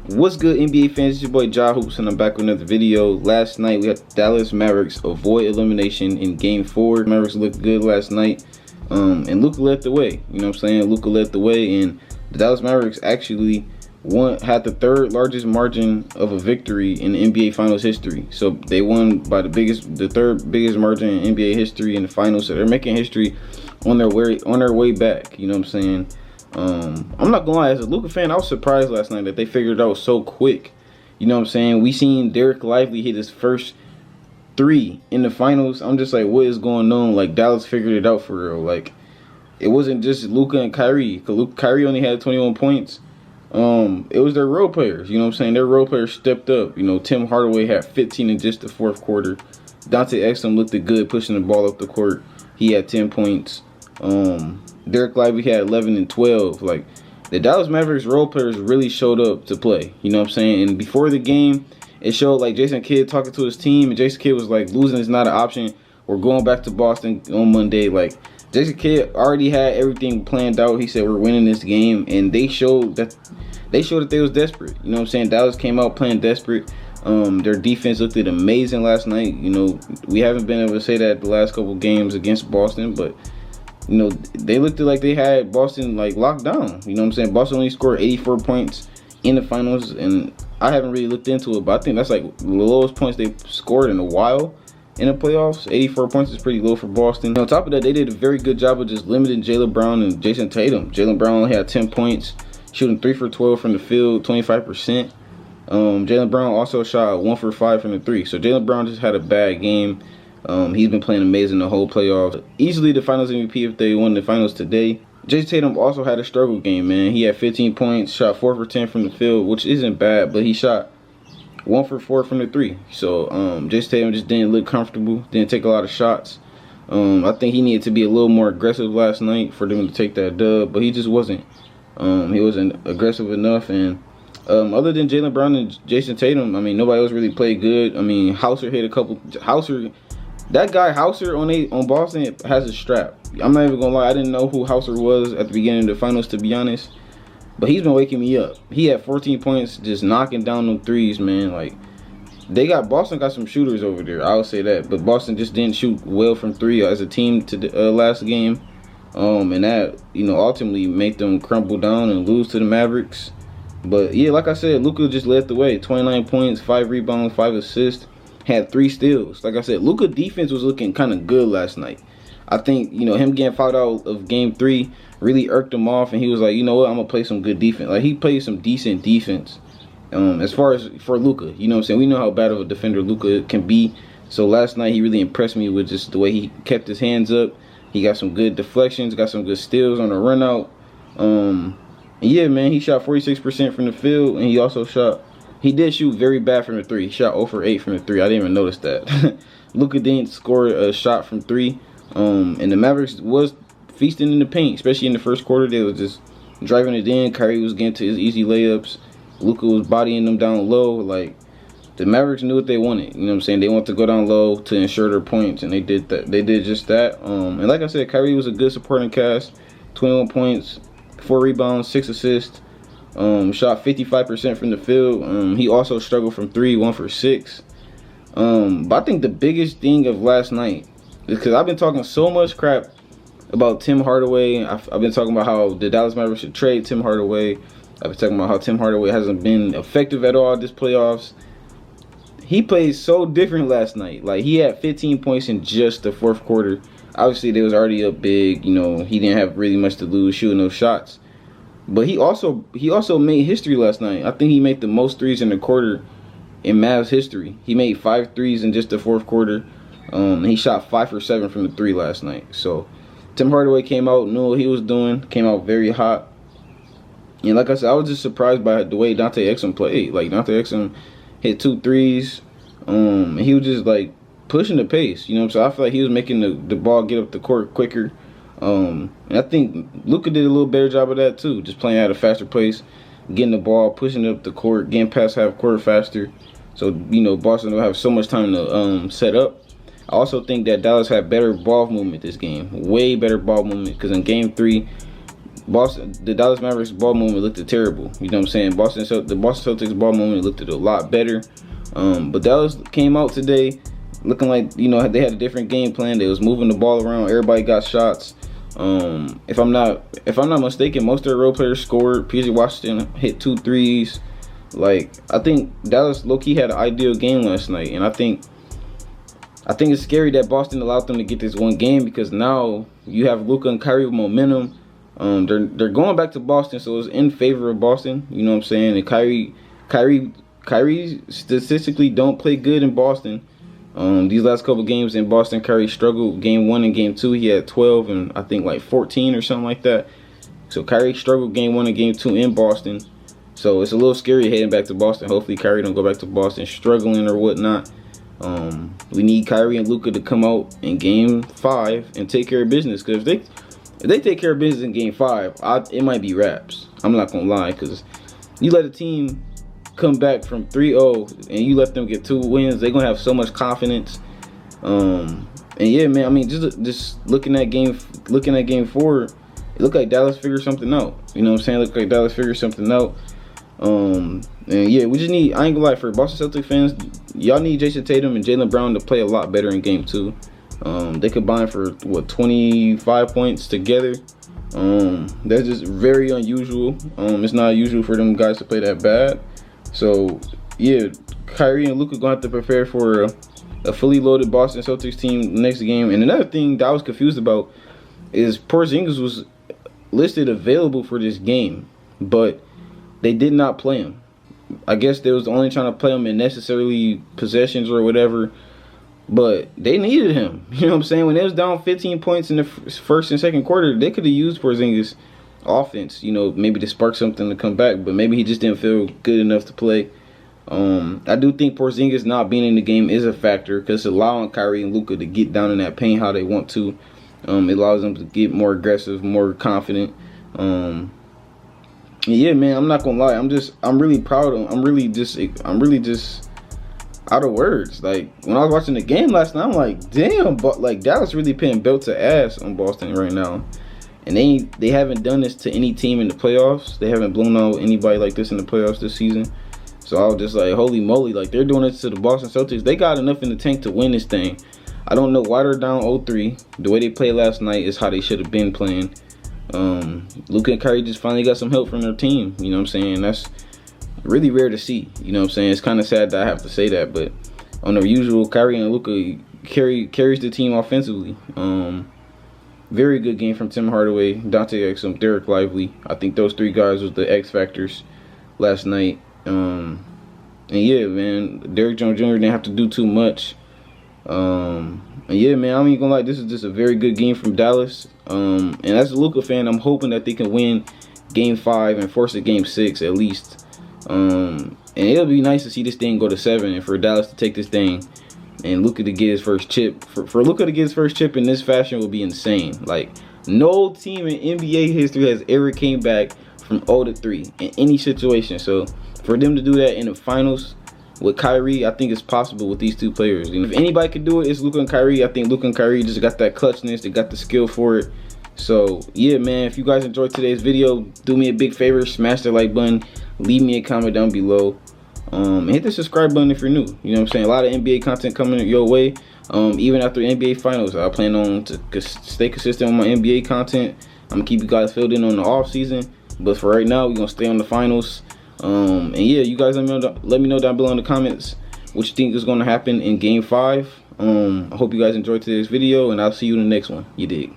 What's good, NBA fans? It's your boy Ja Hoops, and I'm back with another video. Last night we had the Dallas Mavericks avoid elimination in Game 4. Mavericks looked good last night, and Luka led the way. You know what I'm saying? Luka led the way, and the Dallas Mavericks actually had the third largest margin of a victory in the NBA Finals history. So they won by the third biggest margin in NBA history in the finals. So they're making history on their way back. You know what I'm saying? I'm not gonna lie, as a Luka fan, I was surprised last night that they figured it out so quick. You know what I'm saying? We seen Derek Lively hit his first 3 in the finals. I'm just like, what is going on? Like, Dallas figured it out for real. Like, it wasn't just Luka and Kyrie. Kyrie only had 21 points. It was their role players. You know what I'm saying? Their role players stepped up. You know, Tim Hardaway had 15 in just the fourth quarter. Dante Exum looked good pushing the ball up the court. He had 10 points. Derek Lively had 11 and 12. Like, the Dallas Mavericks role players really showed up to play. You know what I'm saying? And before the game, it showed like Jason Kidd talking to his team, and Jason Kidd was like, losing is not an option. We're going back to Boston on Monday. Like, Jason Kidd already had everything planned out. He said, we're winning this game, and they showed that they was desperate. You know what I'm saying? Dallas came out playing desperate. Their defense looked amazing last night. You know, we haven't been able to say that the last couple games against Boston, but you know, they looked like they had Boston like locked down. You know what I'm saying? Boston only scored 84 points in the finals, and I haven't really looked into it, but I think that's like the lowest points they've scored in a while in the playoffs. 84 points is pretty low for Boston. And on top of that, they did a very good job of just limiting Jaylen Brown and Jason Tatum. Jaylen Brown only had 10 points, shooting 3 for 12 from the field, 25%. Jaylen Brown also shot 1 for 5 from the 3. So Jaylen Brown just had a bad game. He's been playing amazing the whole playoffs. Easily the finals MVP if they won the finals today. Jason Tatum also had a struggle game, man. He had 15 points, shot 4 for 10 from the field, which isn't bad, but he shot 1 for 4 from the 3. So Jason Tatum just didn't look comfortable, didn't take a lot of shots. I think he needed to be a little more aggressive last night for them to take that dub, but he just wasn't. He wasn't aggressive enough, and other than Jaylen Brown and Jason Tatum, I mean, nobody else really played good. I mean, Hauser hit a couple. That guy Hauser on Boston has a strap. I'm not even gonna lie, I didn't know who Hauser was at the beginning of the finals, to be honest. But he's been waking me up. He had 14 points, just knocking down them threes, man. Like, Boston got some shooters over there, I would say that. But Boston just didn't shoot well from 3 as a team to the last game. And that, you know, ultimately made them crumble down and lose to the Mavericks. But yeah, like I said, Luka just led the way. 29 points, 5 rebounds, 5 assists. Had 3 steals. Like I said, Luka defense was looking kind of good last night. I think, you know, him getting fouled out of Game 3 really irked him off, and he was like, you know what, I'm gonna play some good defense. Like, he played some decent defense. As far as for Luka, you know what I'm saying? We know how bad of a defender Luka can be. So last night he really impressed me with just the way he kept his hands up. He got some good deflections, got some good steals on the run out. Yeah, man, he shot 46% from the field, and he also he did shoot very bad from the 3. He shot 0 for 8 from the 3. I didn't even notice that. Luka didn't score a shot from 3. And the Mavericks was feasting in the paint, especially in the first quarter. They was just driving it in. Kyrie was getting to his easy layups. Luka was bodying them down low. Like, the Mavericks knew what they wanted. You know what I'm saying? They wanted to go down low to ensure their points, and they did that. They did just that. And like I said, Kyrie was a good supporting cast. 21 points, 4 rebounds, 6 assists. Shot 55% from the field. He also struggled from 3, 1 for 6. But I think the biggest thing of last night is because I've been talking so much crap about Tim Hardaway. I've been talking about how the Dallas Mavericks should trade Tim Hardaway. I've been talking about how Tim Hardaway hasn't been effective at all this playoffs. He played so different last night. Like, he had 15 points in just the fourth quarter. Obviously, they was already up big. You know, he didn't have really much to lose, shooting those shots. But he also made history last night. I think he made the most threes in the quarter in Mavs history. He made 5 threes in just the fourth quarter. He shot 5 for 7 from the 3 last night. So Tim Hardaway came out, knew what he was doing, came out very hot. And like I said, I was just surprised by the way Dante Exum played. Like, Dante Exum hit 2 threes. And he was just like pushing the pace. You know what I'm saying? I feel like he was making the ball get up the court quicker. And I think Luka did a little better job of that too, just playing at a faster pace, getting the ball, pushing it up the court, getting past half court faster. So, you know, Boston will have so much time to set up. I also think that Dallas had better ball movement this game, way better ball movement, because in Game 3, the Dallas Mavericks ball movement looked terrible. You know what I'm saying? The Boston Celtics ball movement looked a lot better. But Dallas came out today looking like, you know, they had a different game plan. They was moving the ball around. Everybody got shots. If I'm not mistaken, most of their role players scored. PJ Washington hit 2 threes. Like, I think Dallas low-key had an ideal game last night, and I think it's scary that Boston allowed them to get this one game, because now you have Luka and Kyrie with momentum. They're going back to Boston, so it's in favor of Boston. You know what I'm saying? And Kyrie statistically don't play good in Boston. These last couple games in Boston, Kyrie struggled. Game 1 and Game 2, he had 12 and I think like 14 or something like that. So Kyrie struggled Game 1 and Game 2 in Boston. So it's a little scary heading back to Boston. Hopefully Kyrie don't go back to Boston struggling or whatnot. We need Kyrie and Luka to come out in Game 5 and take care of business. Because if they take care of business in Game 5, it might be wraps. I'm not gonna lie, because you let a team come back from 3-0 and you let them get 2 wins, they're gonna have so much confidence. And yeah, man, I mean, just looking at Game 4, it looked like Dallas figured something out. You know what I'm saying? It looked like Dallas figured something out. And yeah, we just need, I ain't gonna lie, for Boston Celtics fans, y'all need Jason Tatum and Jaylen Brown to play a lot better in Game 2. They combined for, what, 25 points together. That's just very unusual. It's not usual for them guys to play that bad. So yeah, Kyrie and Luka gonna have to prepare for a fully loaded Boston Celtics team next game. And another thing that I was confused about is Porzingis was listed available for this game, but they did not play him. I guess they was only trying to play him in necessarily possessions or whatever, but they needed him. You know what I'm saying? When they was down 15 points in the first and second quarter, they could have used Porzingis offense, you know, maybe to spark something to come back, but maybe he just didn't feel good enough to play. I do think Porzingis not being in the game is a factor, because it's allowing Kyrie and Luka to get down in that paint how they want to. It allows them to get more aggressive, more confident. Yeah, man, I'm not gonna lie, I'm really proud of him. I'm really just out of words. Like, when I was watching the game last night, I'm like, damn, but like Dallas really putting belt to ass on Boston right now. And they haven't done this to any team in the playoffs. They haven't blown out anybody like this in the playoffs this season. So I was just like, holy moly, like, they're doing it to the Boston Celtics. They got enough in the tank to win this thing. I don't know why they're down 0-3. The way they played last night is how they should have been playing. Luka and Kyrie just finally got some help from their team. You know what I'm saying? That's really rare to see. You know what I'm saying? It's kind of sad that I have to say that, but on the usual, Kyrie and Luka carries the team offensively. Very good game from Tim Hardaway, Dante Exum, Derek Lively. I think those 3 guys was the X factors last night. And yeah, man, Derrick Jones Jr. didn't have to do too much. And yeah, man, I ain't gonna lie, this is just a very good game from Dallas. And as a Luka fan, I'm hoping that they can win Game 5 and force a Game 6 at least. And it'll be nice to see this thing go to 7 and for Dallas to take this thing and Luka to get his first chip. For Luka to get his first chip in this fashion will be insane. Like, no team in NBA history has ever came back from 0-3 in any situation. So for them to do that in the finals with Kyrie, I think it's possible with these 2 players. And if anybody could do it, it's Luka and Kyrie. I think Luka and Kyrie just got that clutchness. They got the skill for it. So yeah, man, if you guys enjoyed today's video, do me a big favor, smash the like button, leave me a comment down below. And hit the subscribe button if you're new. You know what I'm saying? A lot of NBA content coming your way. Even after NBA finals, I plan on to stay consistent on my NBA content. I'm gonna keep you guys filled in on the off season, but for right now, we're gonna stay on the finals. And yeah, you guys let me know down below in the comments what you think is gonna happen in Game 5. I hope you guys enjoyed today's video, and I'll see you in the next one. You dig?